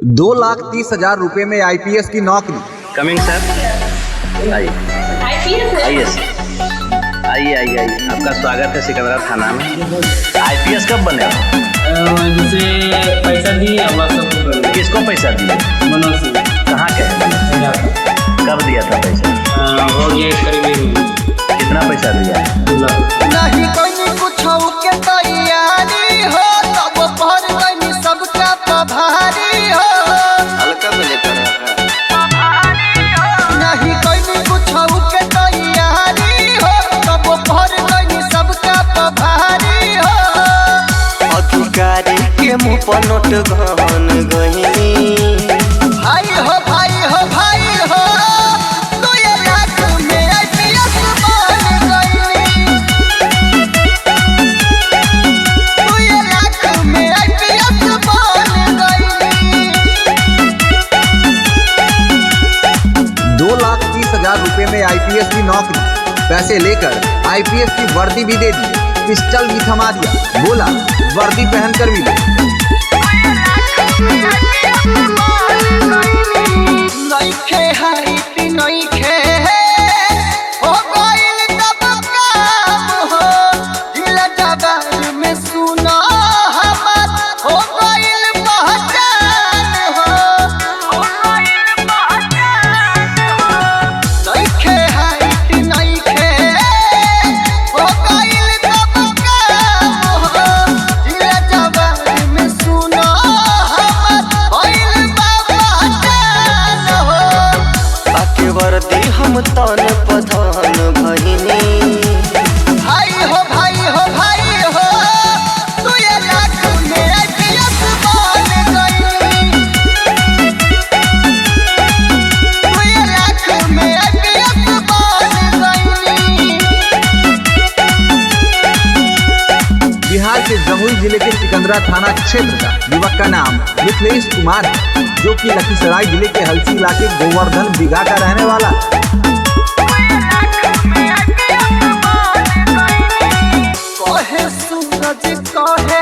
2,30,000 रुपए में आईपीएस की नौकरी। कमिंग सर, आइए आइए सर, आइए आइए आइए, आपका स्वागत है सिकंदरा थाना में। आईपीएस कब बने? मुझे पैसा दिए, किसको पैसा दिए? मनोज सिंह। कहाँ के हैं? कब दिया था पैसा? हो गया करीब। कितना पैसा दिया? नहीं कोई कुछ के तैयारी हो, तब भर गई सबका पभारी हो। हल्का में लेकर नहीं कोई कुछ के तैयारी हो, तब भर गई सबका पभारी हो। अधिकारी के मुँह पर नोट गहन गहिनी। भाई हो भाई हो भाई हो, 2 लाख में आईपीएस बन गई। 2 लाख में आईपीएस बन गई। 2,30,000 रुपए में आईपीएस की नौकरी। पैसे लेकर आईपीएस की वर्दी भी दे दी, पिस्टल भी थमा दिया, बोला वर्दी पहनकर भी ले। नइखे हाइट नइखे हो गइल तब काम हो। जिला जवान में सुना हमर हो गइल पहचान हो। नइखे हाइट नइखे हो गइल तब काम हो। जिला जवान में सुना हमर होइल पहचान हो। बाके वर्दी हम तन पधन भहिनी। भाई हो भाई हो भाई हो, 2 लाख में आईपीएस बन गई। 2 लाख में आईपीएस बन गई। बिहार के जमुई जिले के सिकंदरा थाना क्षेत्र का युवक का नाम मिथिलेश कुमार है, जो कि लखीसराय जिले के हलसी इलाके गोवर्धन बिघा का रहने वाला है। कहे सूरज कहे